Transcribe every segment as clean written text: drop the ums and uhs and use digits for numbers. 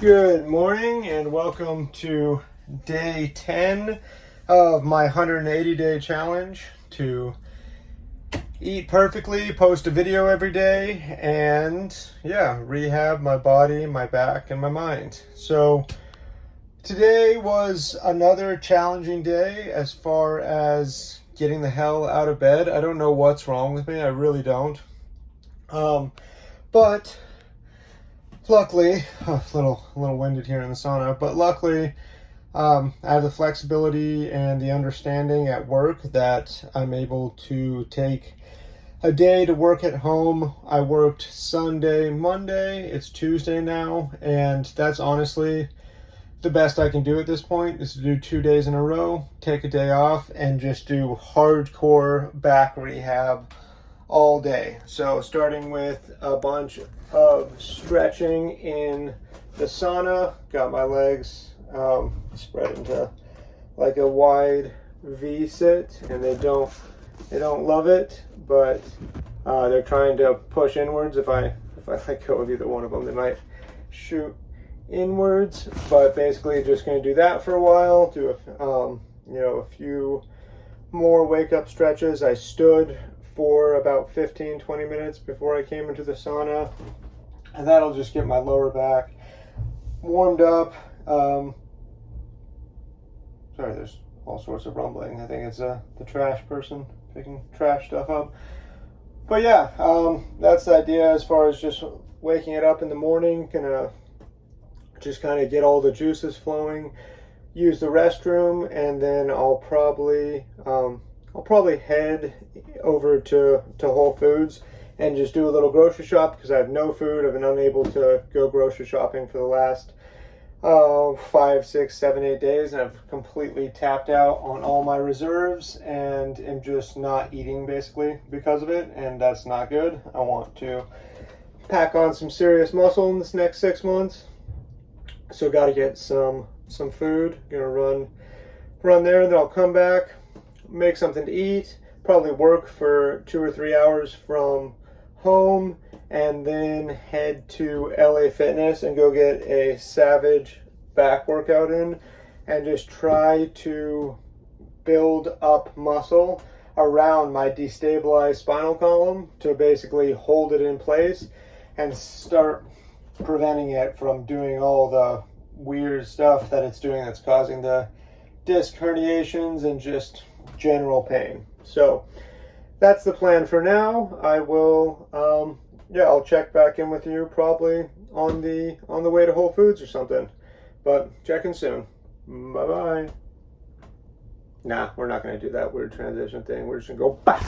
Good morning and welcome to day 10 of my 180-day challenge to eat perfectly, post a video every day, and rehab my body, my back, and my mind. So today was another challenging day as far as getting the hell out of bed. I don't know what's wrong with me. I really don't. But luckily, a little winded here in the sauna, but luckily I have the flexibility and the understanding at work that I'm able to take a day to work at home. I worked Sunday, Monday, it's Tuesday now, and that's honestly the best I can do at this point is to do 2 days in a row, take a day off, and just do hardcore back rehab all day. So starting with a bunch of stretching in the sauna, got my legs spread into like a wide V sit, and they don't love it, but they're trying to push inwards. If I let go of either one of them, they might shoot inwards. But basically, just going to do that for a while. Do a few more wake up stretches. I stood for about 15-20 minutes before I came into the sauna, and that'll just get my lower back warmed up. Sorry, there's all sorts of rumbling. I think it's the trash person picking trash stuff up. But yeah, that's the idea as far as just waking it up in the morning. Gonna just kind of get all the juices flowing, use the restroom, and then I'll probably head over to Whole Foods and just do a little grocery shop because I have no food. I've been unable to go grocery shopping for the last 5, 6, 7, 8 days, and I've completely tapped out on all my reserves and am just not eating basically because of it, and that's not good. I want to pack on some serious muscle in this next 6 months, so got to get some food. Gonna run there, and then I'll come back, make something to eat, probably work for 2 or 3 hours from home, and then head to LA Fitness and go get a Savage back workout in and just try to build up muscle around my destabilized spinal column to basically hold it in place and start preventing it from doing all the weird stuff that it's doing that's causing the disc herniations and just general pain. So that's the plan for now. I will I'll check back in with you probably on the way to Whole Foods or something, but checking soon. Bye bye. Nah, we're not going to do that weird transition thing. We're just going to go back.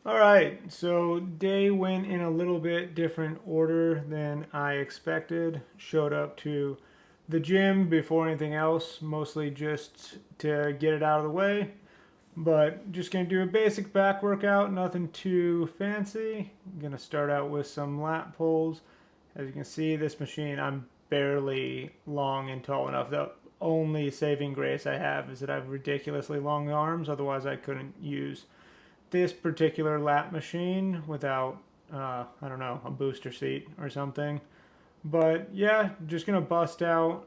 All right, so day went in a little bit different order than I expected. Showed up to the gym before anything else, mostly just to get it out of the way. But just going to do a basic back workout, nothing too fancy. I'm going to start out with some lat pulls. As you can see, this machine, I'm barely long and tall enough. The only saving grace I have is that I have ridiculously long arms. Otherwise, I couldn't use this particular lat machine without, a booster seat or something. But yeah, just gonna bust out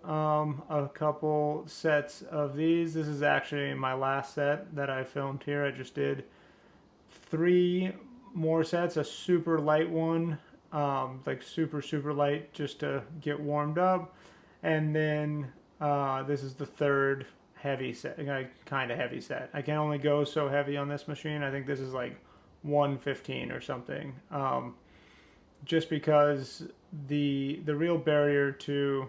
a couple sets of these. This is actually my last set that I filmed here. I just did 3 more sets, a super light one, like super light just to get warmed up, and then this is the third heavy set, kind of heavy set. I can only go so heavy on this machine. I think this is like 115 or something. Just because the real barrier to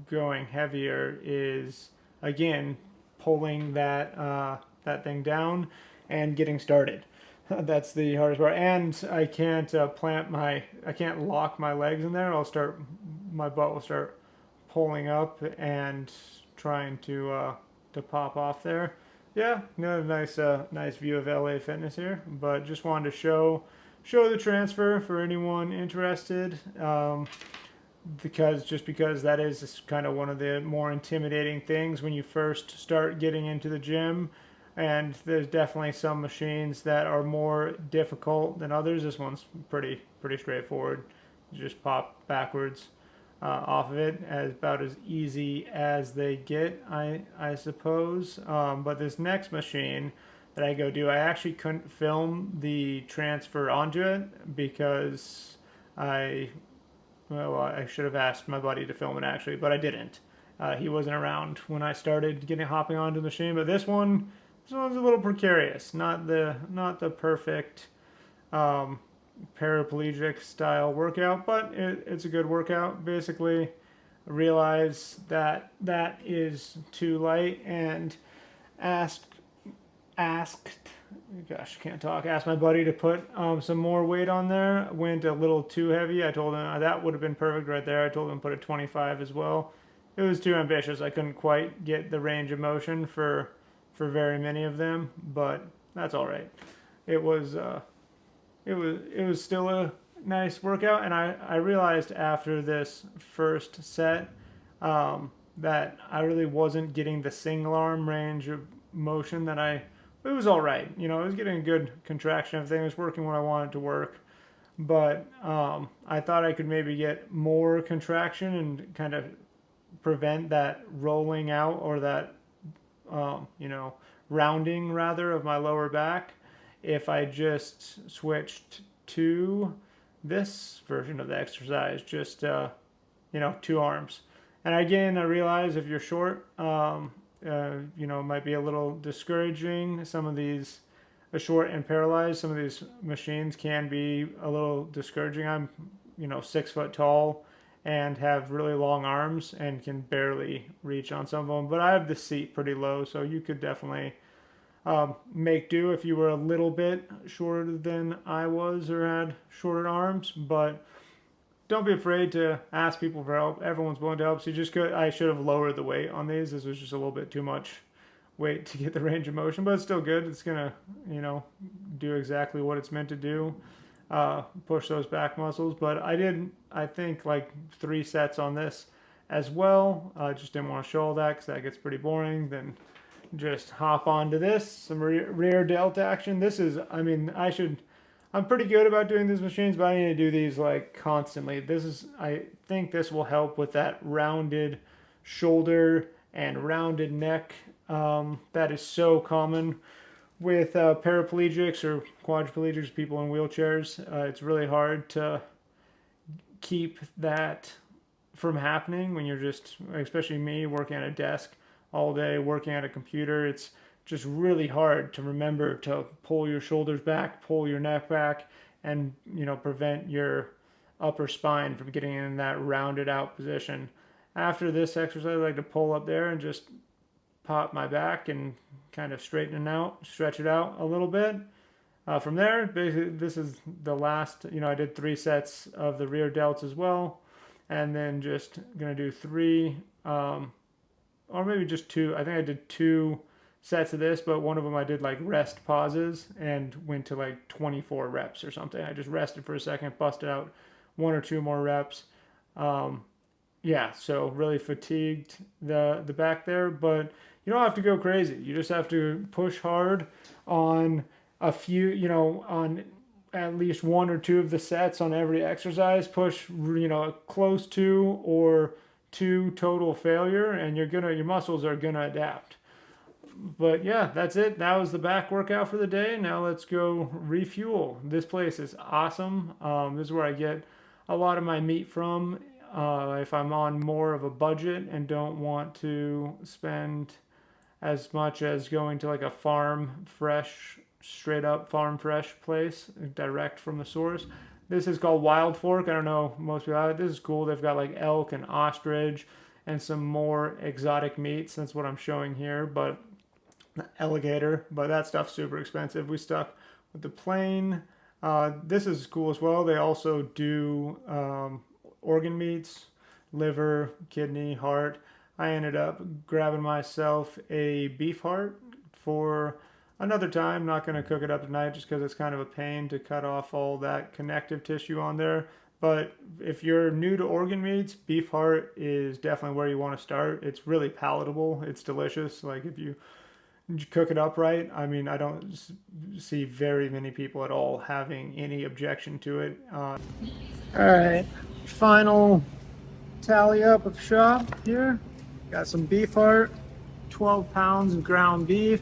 going heavier is, again, pulling that thing down and getting started. That's the hardest part. And I can't I can't lock my legs in there. My butt will start pulling up and trying to pop off there. Yeah, nice view of LA Fitness here. But just wanted to show the transfer for anyone interested, because that is kind of one of the more intimidating things when you first start getting into the gym, and there's definitely some machines that are more difficult than others. This one's pretty straightforward. You just pop backwards off of it, as about as easy as they get, I suppose. But this next machine that I go do, I actually couldn't film the transfer onto it because I well, I should have asked my buddy to film it actually, but I didn't. He wasn't around when I started getting hopping onto the machine. But this one's a little precarious. Not the perfect um, paraplegic style workout, but it's a good workout. Basically, realize that that is too light and asked asked gosh, I can't talk. Asked my buddy to put some more weight on there. Went a little too heavy. I told him that would have been perfect right there. I told him to put a 25 as well. It was too ambitious. I couldn't quite get the range of motion for very many of them, but that's all right. It was it was still a nice workout, and I realized after this first set that I really wasn't getting the single arm range of motion that it was all right. You know, I was getting a good contraction. Everything was working when I wanted to work, but I thought I could maybe get more contraction and kind of prevent that rolling out or that you know, rounding rather of my lower back if I just switched to this version of the exercise, just you know, two arms. And again, I realize if you're short, you know, it might be a little discouraging. Some of these, short and paralyzed, some of these machines can be a little discouraging. I'm, you know, 6 foot tall and have really long arms and can barely reach on some of them. But I have the seat pretty low, so you could definitely make do if you were a little bit shorter than I was or had shorter arms. But don't be afraid to ask people for help. Everyone's willing to help. So you just could. I should have lowered the weight on these. This was just a little bit too much weight to get the range of motion, but it's still good. It's gonna, you know, do exactly what it's meant to do. Push those back muscles. But I did, I think, like 3 sets on this as well. I just didn't want to show all that because that gets pretty boring. Then just hop onto this, some rear delt action. This is, I mean, I'm pretty good about doing these machines, but I need to do these like constantly. I think this will help with that rounded shoulder and rounded neck that is so common with paraplegics or quadriplegics, people in wheelchairs. It's really hard to keep that from happening when you're just, especially me, working at a desk all day, working at a computer. It's just really hard to remember to pull your shoulders back, pull your neck back, and, you know, prevent your upper spine from getting in that rounded out position. After this exercise, I like to pull up there and just pop my back and kind of straighten it out, stretch it out a little bit. From there, basically, this is the last, you know, I did 3 sets of the rear delts as well, and then just gonna do 3, or maybe just 2. I think I did 2 sets of this, but one of them I did like rest pauses and went to like 24 reps or something. I just rested for a second, busted out 1 or 2 more reps. Um, yeah, so really fatigued the back there, but you don't have to go crazy. You just have to push hard on a few, you know, on at least 1 or 2 of the sets on every exercise. Push, you know, close to or to total failure, and your muscles are gonna adapt. But yeah, that's it. That was the back workout for the day. Now let's go refuel. This place is awesome. This is where I get a lot of my meat from. If I'm on more of a budget and don't want to spend as much as going to like a farm fresh, straight up farm fresh place direct from the source. This is called Wild Fork. I don't know most people have it. This is cool. They've got like elk and ostrich and some more exotic meats. That's what I'm showing here, but alligator. But that stuff's super expensive. We stuck with the plain. This is cool as well. They also do organ meats, liver, kidney, heart. I ended up grabbing myself a beef heart for another time. Not going to cook it up tonight just because it's kind of a pain to cut off all that connective tissue on there. But if you're new to organ meats, beef heart is definitely where you want to start. It's really palatable. It's delicious. Like if you cook it up right, I mean, I don't see very many people at all having any objection to it. All right, final tally up of shop here. Got some beef heart, 12 pounds of ground beef,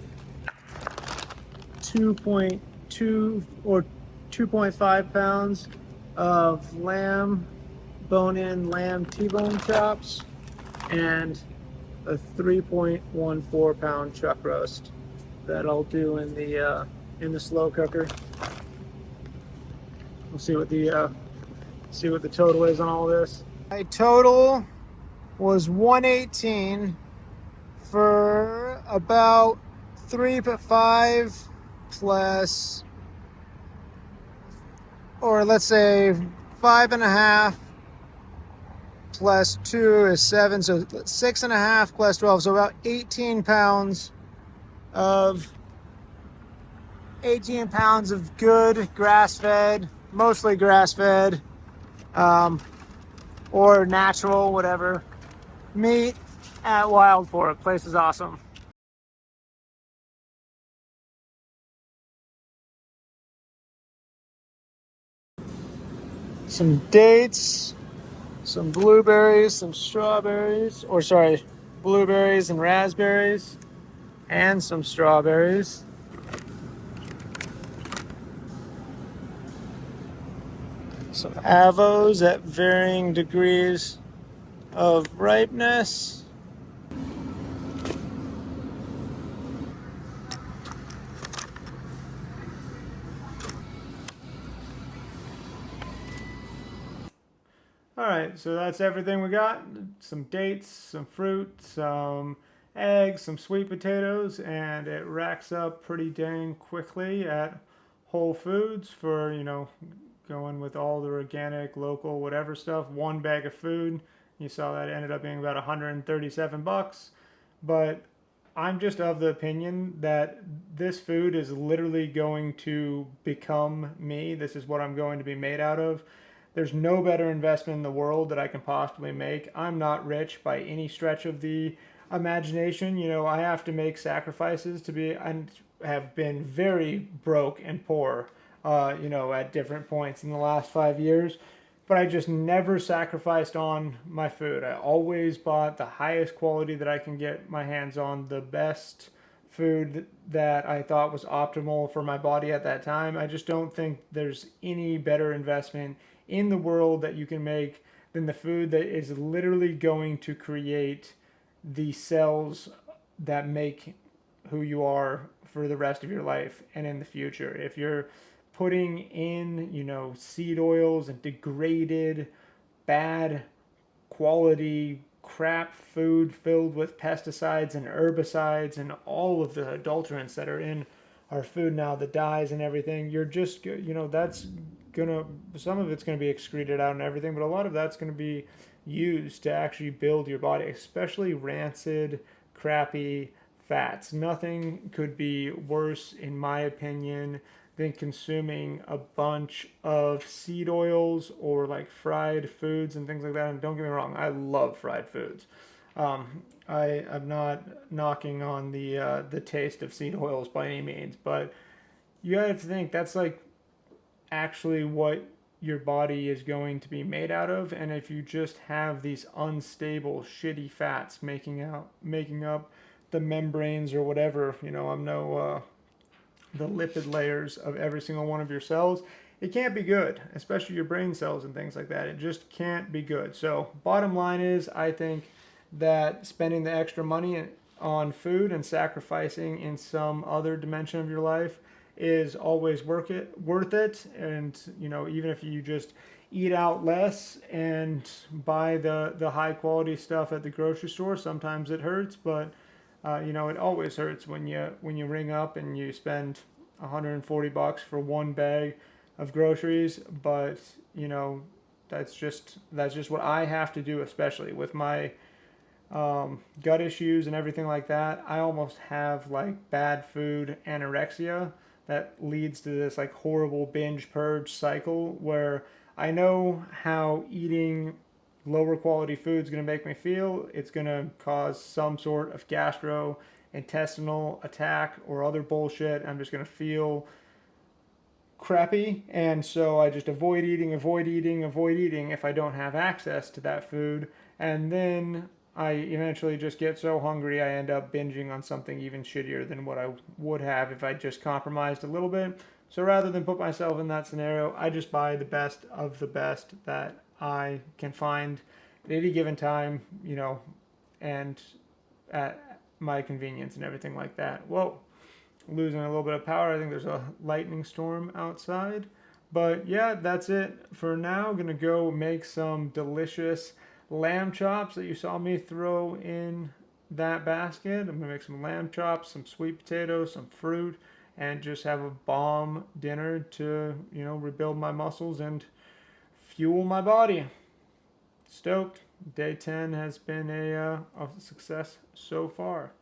2.2 or 2.5 pounds of lamb, bone-in lamb T-bone chops, and a 3.14 pound chuck roast that I'll do in the slow cooker. We'll see what the total is on all this. My total was 118 for about 3.5 plus, or let's say 5.5 plus 2 is 7, so 6.5 plus 12, so about 18 pounds of good grass-fed, mostly grass-fed, or natural, whatever, meat at Wild Fork. Place is awesome. Some dates, some blueberries, some strawberries, or sorry, blueberries and raspberries, and some strawberries. Some avos at varying degrees of ripeness. All right, so that's everything we got. Some dates, some fruit, some eggs, some sweet potatoes, and it racks up pretty dang quickly at Whole Foods for, going with all the organic, local, whatever stuff. One bag of food. You saw that ended up being about 137 bucks. But I'm just of the opinion that this food is literally going to become me. This is what I'm going to be made out of. There's no better investment in the world that I can possibly make. I'm not rich by any stretch of the imagination. I have to make sacrifices to be, and have been very broke and poor, at different points in the last 5 years. But I just never sacrificed on my food. I always bought the highest quality that I can get my hands on, the best food that I thought was optimal for my body at that time. I just don't think there's any better investment in the world that you can make than the food that is literally going to create the cells that make who you are for the rest of your life and in the future. If you're putting in, seed oils and degraded, bad quality crap food filled with pesticides and herbicides and all of the adulterants that are in our food now, the dyes and everything, you're just, that's gonna, some of it's gonna be excreted out and everything, but a lot of that's gonna be used to actually build your body, especially rancid, crappy fats. Nothing could be worse, in my opinion, than consuming a bunch of seed oils or like fried foods and things like that. And don't get me wrong, I love fried foods. I'm not knocking on the taste of seed oils by any means, but you have to think that's like actually what your body is going to be made out of. And if you just have these unstable, shitty fats making up the membranes or whatever, I'm no the lipid layers of every single one of your cells, it can't be good, especially your brain cells and things like that. It just can't be good. So bottom line is, I think that spending the extra money on food and sacrificing in some other dimension of your life is always worth it. And even if you just eat out less and buy the high quality stuff at the grocery store, sometimes it hurts, but it always hurts when you ring up and you spend 140 bucks for one bag of groceries. But that's just what I have to do, especially with my gut issues and everything like that. I almost have like bad food anorexia that leads to this like horrible binge purge cycle where I know how eating lower quality food is going to make me feel. It's going to cause some sort of gastrointestinal attack or other bullshit. I'm just going to feel crappy, and so I just avoid eating if I don't have access to that food. And then I eventually just get so hungry I end up binging on something even shittier than what I would have if I just compromised a little bit. So rather than put myself in that scenario, I just buy the best of the best that I can find at any given time, and at my convenience and everything like that. Whoa, losing a little bit of power. I think there's a lightning storm outside. But yeah, that's it for now. Gonna go make some delicious lamb chops that you saw me throw in that basket. I'm gonna make some lamb chops, some sweet potatoes, some fruit, and just have a bomb dinner to, rebuild my muscles and fuel my body. Stoked. Day 10 has been a success so far.